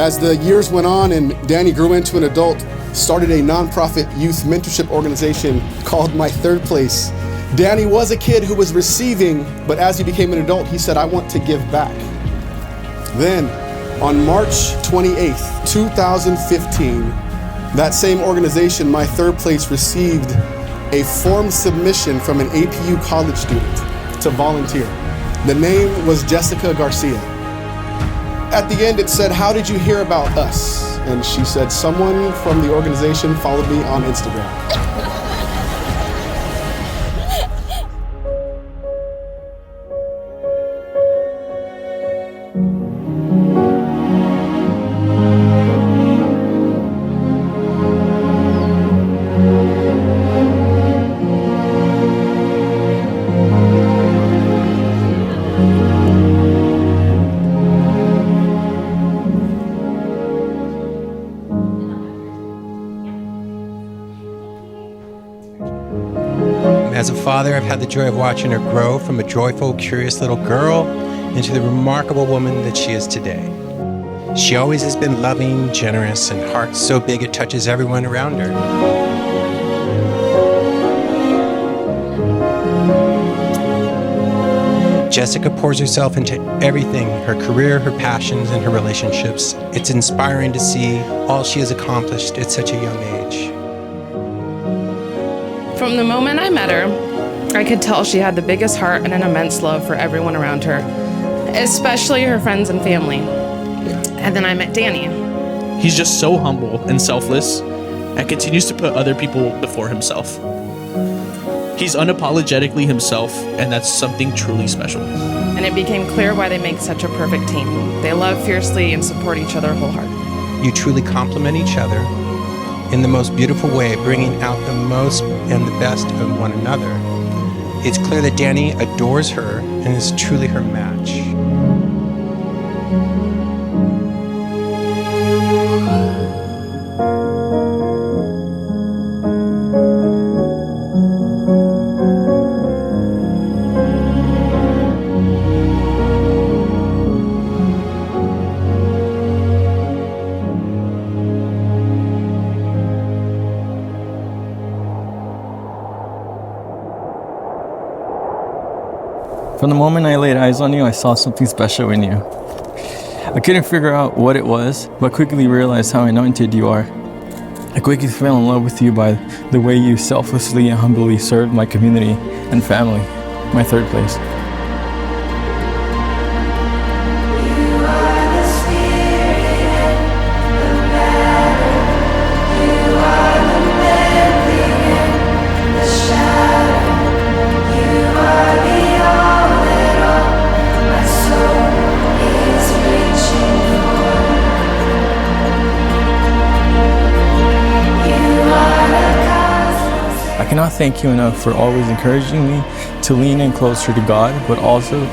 As the years went on and Danny grew into an adult, started a nonprofit youth mentorship organization called My Third Place. Danny was a kid who was receiving, but as he became an adult, he said, I want to give back. Then, on March 28th, 2015, that same organization, My Third Place, received a form submission from an APU college student to volunteer. The name was Jessica Garcia. At the end, it said, how did you hear about us? And she said, someone from the organization followed me on Instagram. As a father, I've had the joy of watching her grow from a joyful, curious little girl into the remarkable woman that she is today. She always has been loving, generous, and heart so big it touches everyone around her. Jessica pours herself into everything, her career, her passions, and her relationships. It's inspiring to see all she has accomplished at such a young age. From the moment I met her, I could tell she had the biggest heart and an immense love for everyone around her, especially her friends and family. And then I met Danny. He's just so humble and selfless and continues to put other people before himself. He's unapologetically himself, and that's something truly special. And it became clear why they make such a perfect team. They love fiercely and support each other wholeheartedly. You truly complement each other in the most beautiful way, bringing out the most and the best of one another. It's clear that Danny adores her and is truly her match. From the moment I laid eyes on you, I saw something special in you. I couldn't figure out what it was, but quickly realized how anointed you are. I quickly fell in love with you by the way you selflessly and humbly served my community and family, My Third Place. I cannot thank you enough for always encouraging me to lean in closer to God, but also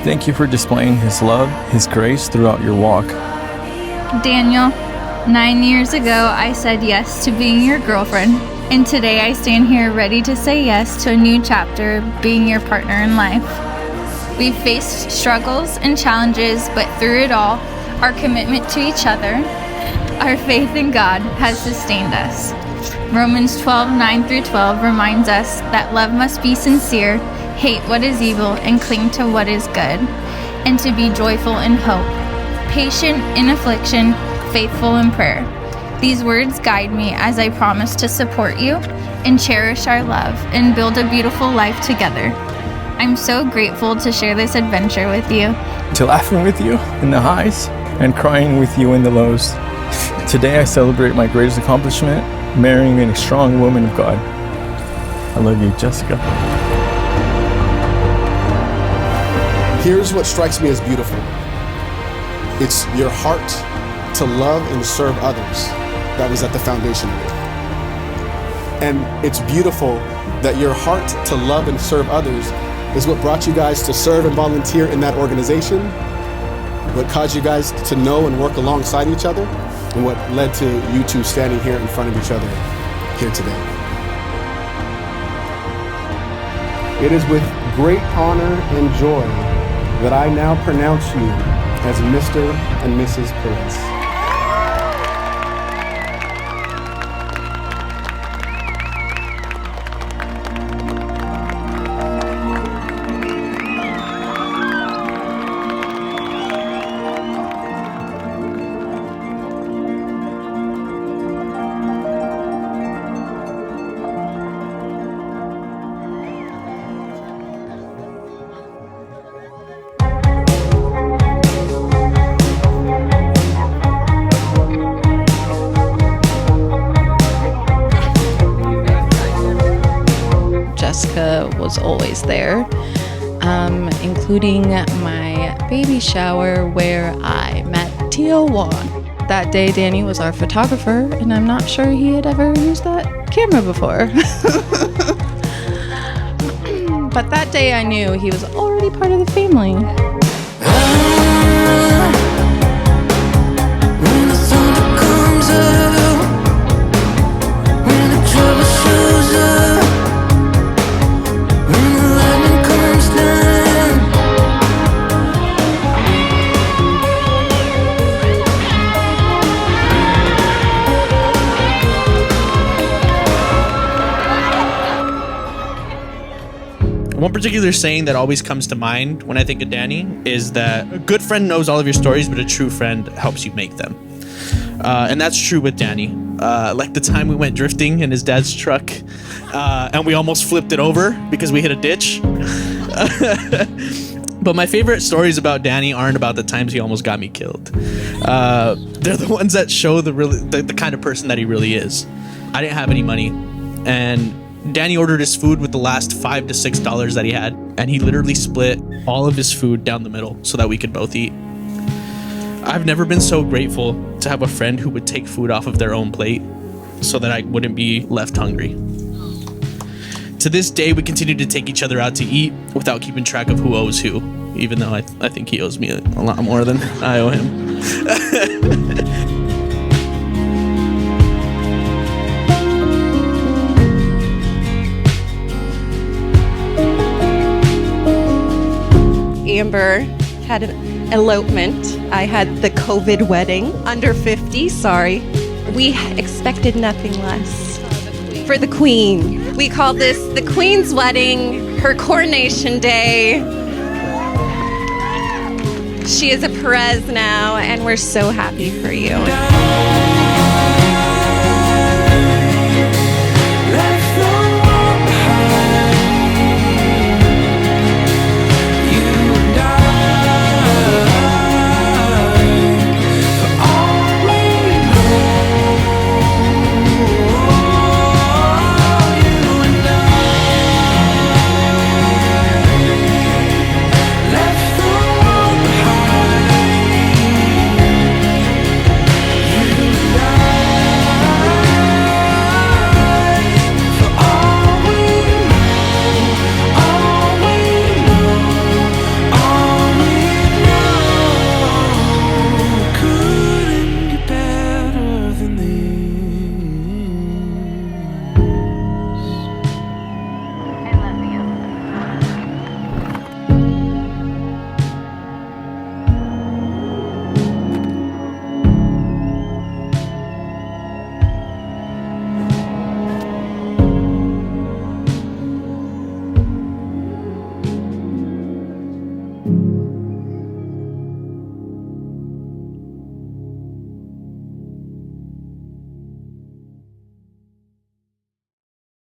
thank you for displaying His love, His grace throughout your walk. Daniel, 9 years ago, I said yes to being your girlfriend, and today I stand here ready to say yes to a new chapter, being your partner in life. We've faced struggles and challenges, but through it all, our commitment to each other, our faith in God has sustained us. Romans 12:9-12 reminds us that love must be sincere, hate what is evil, and cling to what is good, and to be joyful in hope, patient in affliction, faithful in prayer. These words guide me as I promise to support you and cherish our love and build a beautiful life together. I'm so grateful to share this adventure with you. To laughing with you in the highs and crying with you in the lows. Today I celebrate my greatest accomplishment, marrying a strong woman of God. I love you, Jessica. Here's what strikes me as beautiful. It's your heart to love and serve others that was at the foundation of it. And it's beautiful that your heart to love and serve others is what brought you guys to serve and volunteer in that organization, what caused you guys to know and work alongside each other, and what led to you two standing here in front of each other here today. It is with great honor and joy that I now pronounce you as Mr. and Mrs. Perez. was always there, including my baby shower where I met Tio Juan. That day, Danny was our photographer, and I'm not sure he had ever used that camera before. But that day I knew he was already part of the family. When the thunder comes up, when the trouble shows up, when the lightning comes down. One particular saying that always comes to mind when I think of Danny is that a good friend knows all of your stories, but a true friend helps you make them. And that's true with Danny. Like the time we went drifting in his dad's truck, and we almost flipped it over because we hit a ditch. But my favorite stories about Danny aren't about the times he almost got me killed. They're the ones that show the kind of person that he really is. I didn't have any money, and Danny ordered his food with the last $5 to $6 that he had, and he literally split all of his food down the middle so that we could both eat. I've never been so grateful to have a friend who would take food off of their own plate so that I wouldn't be left hungry. To this day, we continue to take each other out to eat without keeping track of who owes who, even though I think he owes me a lot more than I owe him. Amber had an elopement. I had the COVID wedding. Under 50, sorry. We expected nothing less. For the Queen. We call this the Queen's wedding, her coronation day. She is a Perez now, and we're so happy for you.